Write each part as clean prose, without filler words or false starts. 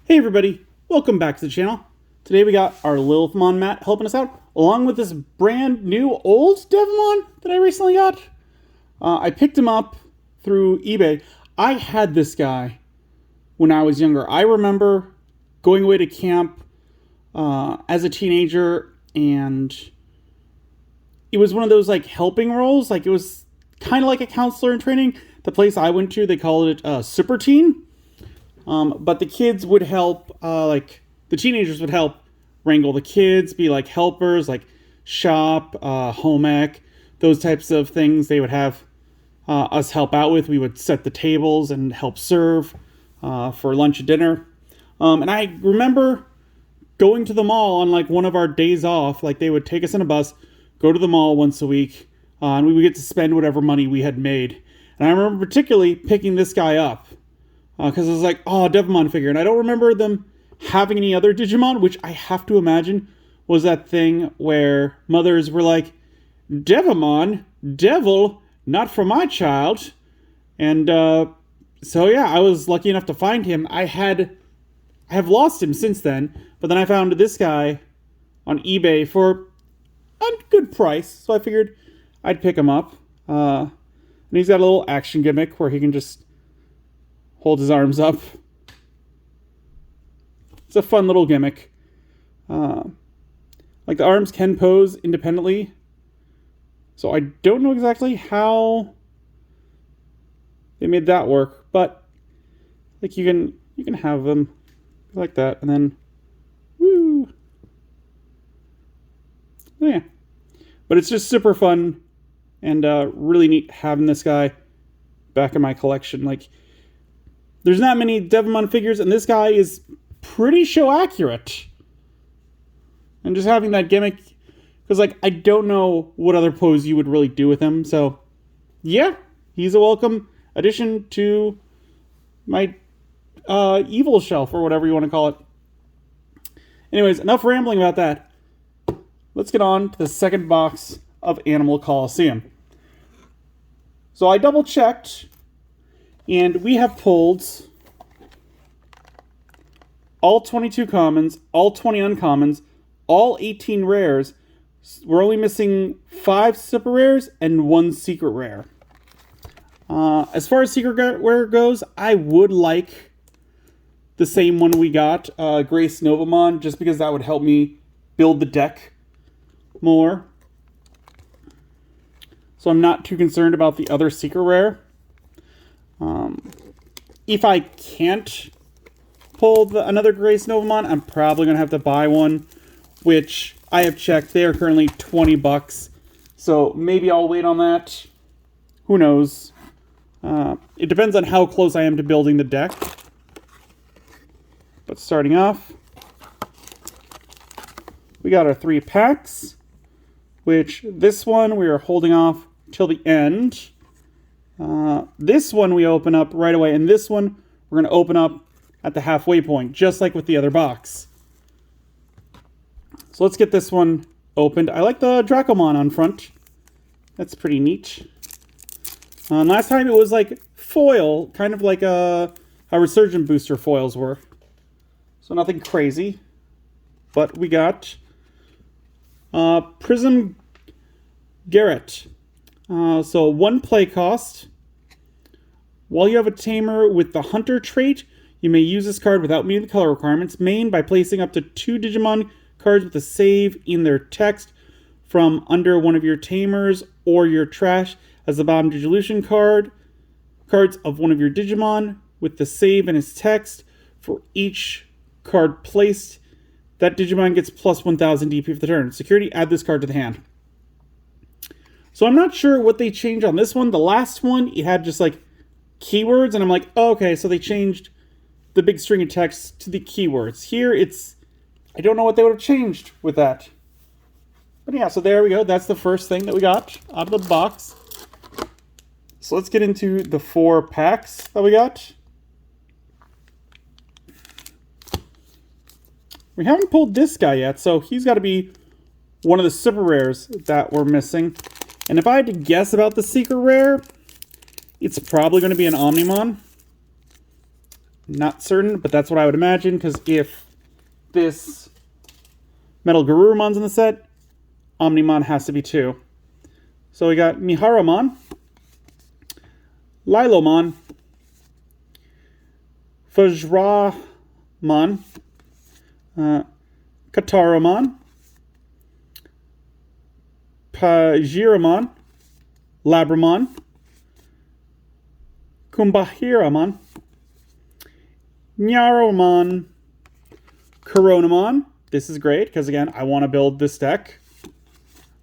Hey everybody, welcome back to the channel. Today we got our Lilithmon Matt helping us out, along with this brand new old Devimon that I recently got. I picked him up through eBay. I had this guy when I was younger. I remember going away to camp as a teenager, and it was one of those like helping roles. Like it was kind of like a counselor in training. The place I went to, they called it Super Teen. But the kids would help, like, the teenagers would help wrangle the kids, be like helpers, like shop, home ec, those types of things they would have us help out with. We would set the tables and help serve for lunch and dinner. And I remember going to the mall on like one of our days off. Like they would take us in a bus, go to the mall once a week, and we would get to spend whatever money we had made. And I remember particularly picking this guy up. Because it was like, oh, Devimon figure. And I don't remember them having any other Digimon, which I have to imagine was that thing where mothers were like, Devimon, devil, not for my child. And so, yeah, I was lucky enough to find him. I have lost him since then. But then I found this guy on eBay for a good price. So I figured I'd pick him up. And he's got a little action gimmick where he can just hold his arms up. It's a fun little gimmick. Like the arms can pose independently. So I don't know exactly how they made that work, but like you can have them like that, and then woo. Yeah. But it's just super fun and really neat having this guy back in my collection. Like, there's not many Devimon figures, and this guy is pretty show accurate. And just having that gimmick, because like I don't know what other pose you would really do with him. So yeah, he's a welcome addition to my evil shelf, or whatever you want to call it. Anyways, enough rambling about that. Let's get on to the second box of Animal Colosseum. So I double checked. And we have pulled all 22 commons, all 20 uncommons, all 18 rares. We're only missing 5 super rares and 1 secret rare. As far as secret rare goes, I would like the same one we got, Grace Novamon, just because that would help me build the deck more. So I'm not too concerned about the other secret rare. If I can't pull another Grace Novamon, I'm probably going to have to buy one, which I have checked. They are currently $20. So maybe I'll wait on that. Who knows? It depends on how close I am to building the deck. But starting off, we got our 3 packs, which this one we are holding off till the end. This one we open up right away, and this one we're going to open up at the halfway point, just like with the other box. So let's get this one opened. I like the Dracomon on front. That's pretty neat. Last time it was like foil, kind of like how Resurgent Booster foils were. So nothing crazy. But we got Prism Garrett. So 1 play cost. While you have a tamer with the Hunter trait, you may use this card without meeting the color requirements. Main by placing up to 2 Digimon cards with a save in their text from under one of your tamers or your trash as the bottom Digivolution card. Cards of one of your Digimon with the save in its text. For each card placed, that Digimon gets plus 1000 DP for the turn. Security, add this card to the hand. So I'm not sure what they changed on this one. The last one, it had just like keywords, and I'm like, oh, okay, so they changed the big string of text to the keywords. Here, I don't know what they would have changed with that. But yeah, so there we go. That's the first thing that we got out of the box. So let's get into the 4 packs that we got. We haven't pulled this guy yet, so he's got to be one of the super rares that we're missing. And if I had to guess about the secret rare, it's probably going to be an Omnimon. Not certain, but that's what I would imagine, because if this Metal Garurumon's in the set, Omnimon has to be 2. So we got Miharamon, Lilomon, Vajramon, Kataramon, Pajiramon, Labramon, Kumbahiramon, Nyaramon, Coronamon. This is great, because again, I want to build this deck.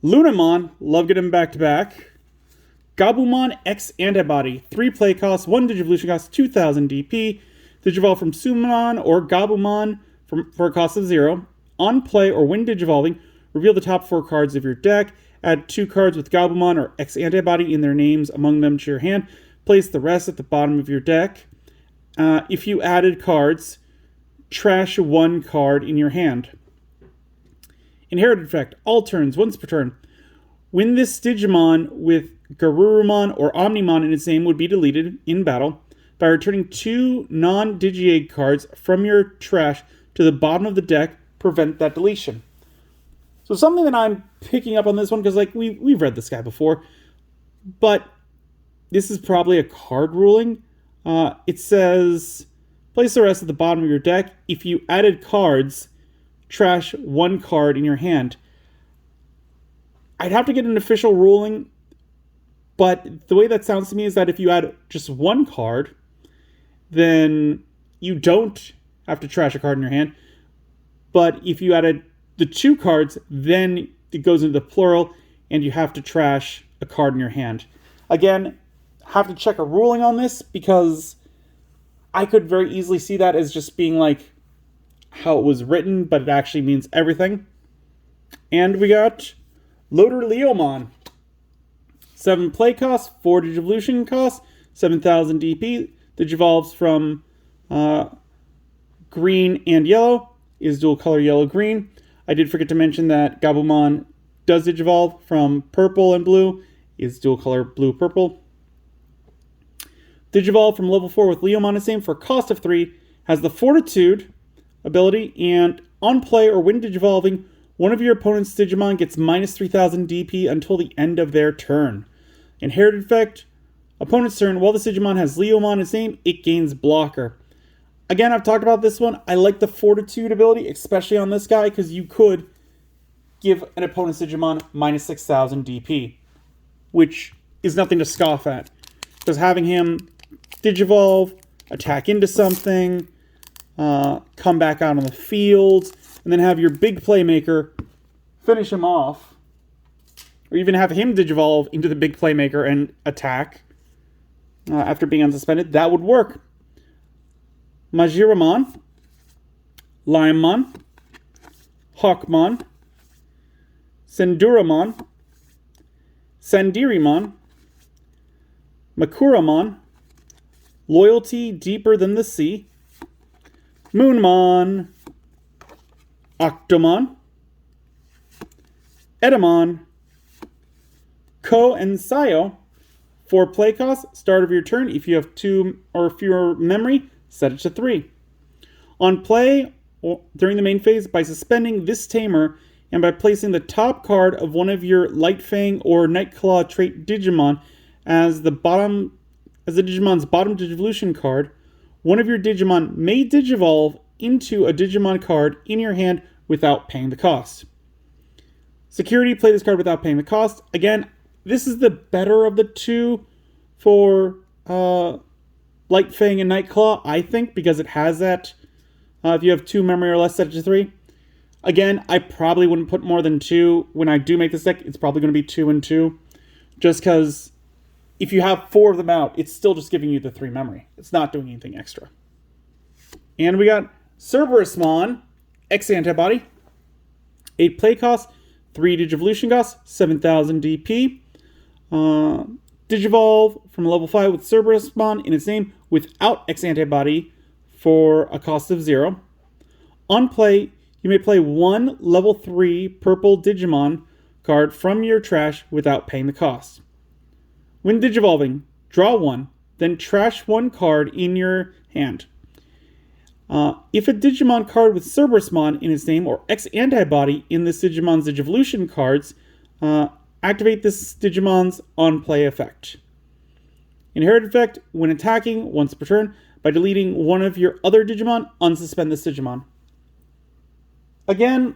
Lunamon, love getting them back to back. Gabumon X Antibody, 3 play costs, 1 Digivolution cost, 2000 DP. Digivolve from Summonon or Gabumon for a cost of 0. On play or when Digivolving, reveal the top 4 cards of your deck. Add 2 cards with Gabumon or X Antibody in their names among them to your hand. Place the rest at the bottom of your deck. If you added cards, trash 1 card in your hand. Inherited effect, all turns, once per turn. When this Digimon with Garurumon or Omnimon in its name would be deleted in battle, by returning 2 non-Digi-Egg cards from your trash to the bottom of the deck, prevent that deletion. So something that I'm picking up on this one, because like we've read this guy before, but this is probably a card ruling. It says, place the rest at the bottom of your deck. If you added cards, trash 1 card in your hand. I'd have to get an official ruling, but the way that sounds to me is that if you add just 1 card, then you don't have to trash a card in your hand. But if you added the 2 cards, then it goes into the plural, and you have to trash a card in your hand. Again, have to check a ruling on this, because I could very easily see that as just being like how it was written, but it actually means everything. And we got Loader Leomon. 7 play costs, 4 Digivolution costs, 7000 DP. Digivolves from green and yellow. Is dual color yellow-green. I did forget to mention that Gabumon does Digivolve from purple and blue. Is dual color blue-purple. Digivolve from level 4 with Leomon is same for a cost of 3. Has the Fortitude ability, and on play or when Digivolving, one of your opponent's Digimon gets minus 3000 DP until the end of their turn. Inherited effect, opponent's turn, while this Digimon has Leomon in its name, it gains blocker. Again, I've talked about this one. I like the Fortitude ability, especially on this guy, because you could give an opponent's Digimon minus 6000 DP, which is nothing to scoff at. Because having him Digivolve, attack into something, come back out on the field, and then have your big playmaker finish him off, or even have him Digivolve into the big playmaker and attack after being unsuspended, that would work. Majiramon, Limemon, Hawkmon, Senduramon, Sandirimon, Makuramon, Loyalty Deeper Than the Sea, Moonmon, Octomon, Edamon, Ko and Sayo. 4 play costs, start of your turn. If you have 2 or fewer memory, set it to 3. On play during the main phase, by suspending this Tamer and by placing the top card of one of your Light Fang or Nightclaw trait Digimon as the Digimon's bottom Digivolution card, one of your Digimon may Digivolve into a Digimon card in your hand without paying the cost. Security, play this card without paying the cost. Again, this is the better of the two for Light Fang and Nightclaw, I think, because it has that. If you have 2 memory or less, set it to 3. Again, I probably wouldn't put more than 2. When I do make this deck, it's probably going to be 2 and 2. Just because if you have 4 of them out, it's still just giving you the 3 memory. It's not doing anything extra. And we got Cerberusmon, X Antibody. 8 play cost, 3 Digivolution cost, 7000 DP. Digivolve from level 5 with Cerberusmon in its name without X Antibody for a cost of 0. On play, you may play 1 level 3 purple Digimon card from your trash without paying the cost. When Digivolving, draw 1, then trash 1 card in your hand. If a Digimon card with Cerberusmon in its name or X antibody in this Digimon's Digivolution cards, activate this Digimon's on-play effect. Inherit effect, when attacking once per turn, by deleting one of your other Digimon, unsuspend this Digimon. Again,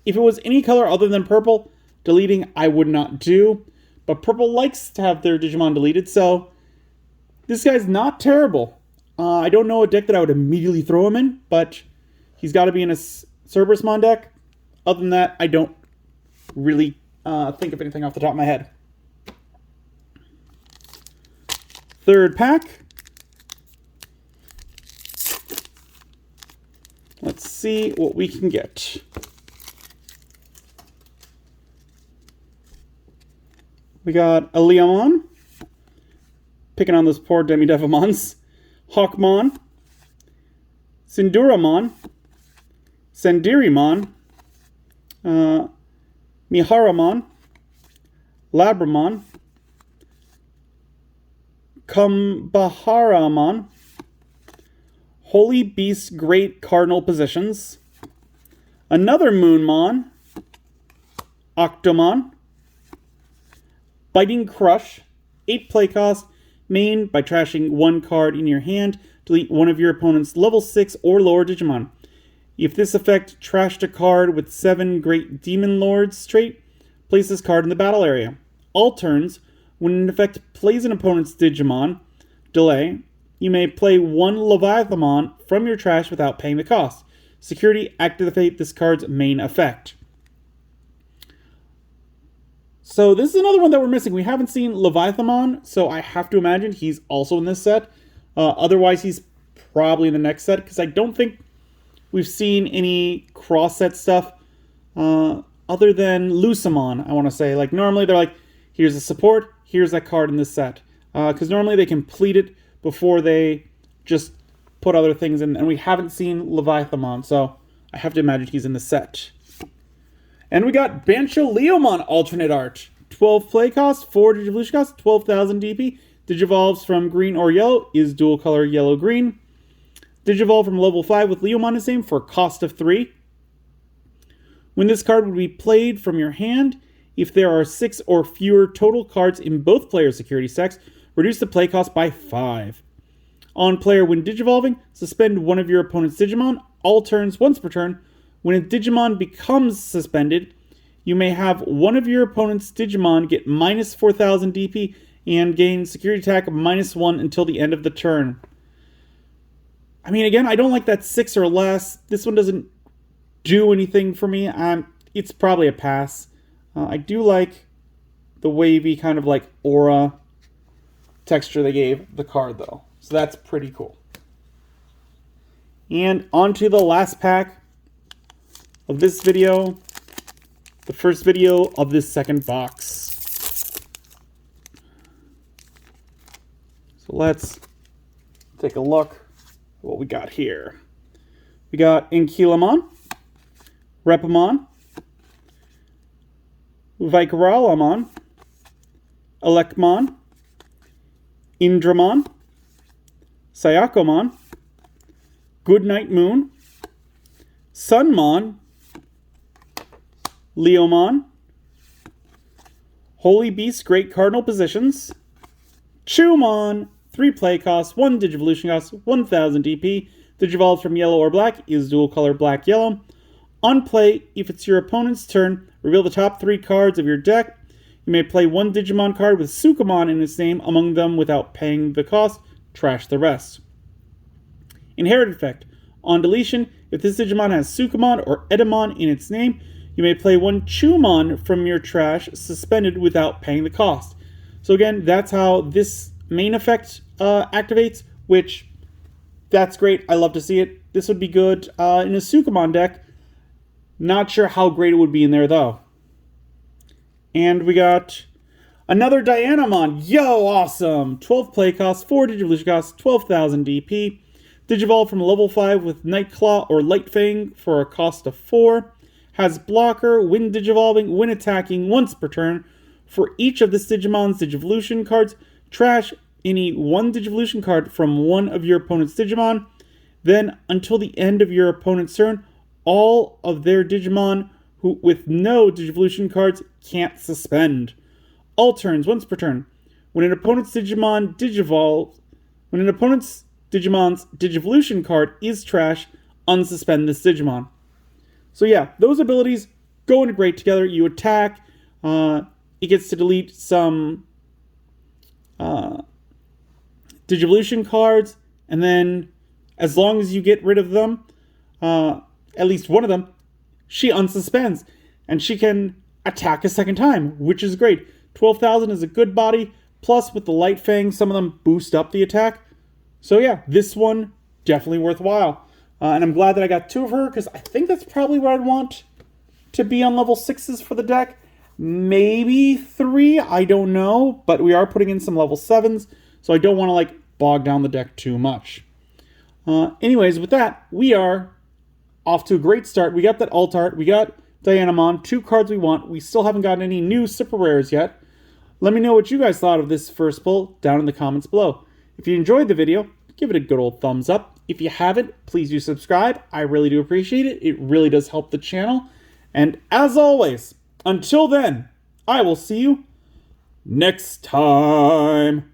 if it was any color other than purple, deleting I would not do, but purple likes to have their Digimon deleted, so this guy's not terrible. I don't know a deck that I would immediately throw him in, but he's got to be in a Cerberusmon deck. Other than that, I don't really think of anything off the top of my head. Third pack. Let's see what we can get. We got a Leomon. Picking on those poor Demi-Devimons. Hawkmon. Sinduramon. Sendirimon. Miharamon. Labramon. Kumbaharamon. Holy Beast Great Cardinal Positions. Another Moonmon. Octomon. Biting Crush. 8 play cost. Main by trashing 1 card in your hand. Delete one of your opponent's level 6 or lower Digimon. If this effect trashed a card with 7 Great Demon Lords trait, place this card in the battle area. All turns, when an effect plays an opponent's Digimon, delay, you may play 1 Leviathamon from your trash without paying the cost. Security, activate this card's main effect. So this is another one that we're missing. We haven't seen Leviathamon, so I have to imagine he's also in this set. Otherwise, he's probably in the next set, because I don't think we've seen any cross-set stuff other than Lucamon, I want to say. Like, normally they're like, here's a support, here's that card in this set. Because normally they complete it before they just put other things in. And we haven't seen Leviathamon, so I have to imagine he's in the set. And we got Bancho Leomon alternate art. 12 play cost, 4 Digivolution cost, 12,000 DP. Digivolves from green or yellow, is dual color yellow-green. Digivolve from level 5 with Leomon is same for cost of 3. When this card would be played from your hand, if there are 6 or fewer total cards in both players' security stacks, reduce the play cost by 5. On player, when Digivolving, suspend one of your opponent's Digimon, all turns once per turn. When a Digimon becomes suspended, you may have one of your opponent's Digimon get minus 4,000 DP and gain security attack -1 until the end of the turn. I mean, again, I don't like that 6 or less. This one doesn't do anything for me. It's probably a pass. I do like the wavy kind of like aura texture they gave the card, though. So that's pretty cool. And on to the last pack of this video, the first video of this second box. So let's take a look at what we got here. We got Inkilamon, Repamon, Vikaralamon, Elekmon, Indramon, Sayakomon, Goodnight Moon, Sunmon, Leomon, Holy Beast Great Cardinal Positions, Chewmon, 3 play costs, 1 Digivolution cost, 1,000 DP. Digivolves from yellow or black, is dual color black-yellow. On play, if it's your opponent's turn, reveal the top 3 cards of your deck. You may play 1 Digimon card with Sukamon in its name among them without paying the cost. Trash the rest. Inherit effect. On deletion, if this Digimon has Sukamon or Edamon in its name, you may play 1 Chewmon from your trash suspended without paying the cost. So again, that's how this main effect activates, which, that's great. I love to see it. This would be good in a Sukamon deck. Not sure how great it would be in there, though. And we got another Dianamon. Yo, awesome! 12 play cost, 4 Digivolution cost, 12,000 DP. Digivolve from level 5 with Nightclaw or Lightfang for a cost of 4. Has blocker, when Digivolving, when attacking once per turn. For each of this Digimon's Digivolution cards, trash any 1 Digivolution card from one of your opponent's Digimon. Then, until the end of your opponent's turn, all of their Digimon who with no Digivolution cards can't suspend. All turns, once per turn. When an opponent's Digimon's Digivolution card is trash, unsuspend this Digimon. So yeah, those abilities go into great together. You attack, it gets to delete some Digivolution cards, and then as long as you get rid of them, at least one of them, she unsuspends, and she can attack a second time, which is great. 12,000 is a good body, plus with the Light Fang, some of them boost up the attack. So yeah, this one, definitely worthwhile. And I'm glad that I got 2 of her, because I think that's probably where I'd want to be on level 6s for the deck. Maybe 3, I don't know, but we are putting in some level 7s, so I don't want to like bog down the deck too much. Anyways, with that, we are off to a great start. We got that alt art, we got Dianamon, 2 cards we want. We still haven't gotten any new super rares yet. Let me know what you guys thought of this first pull down in the comments below. If you enjoyed the video, give it a good old thumbs up. If you haven't, please do subscribe. I really do appreciate it. It really does help the channel. And as always, until then, I will see you next time.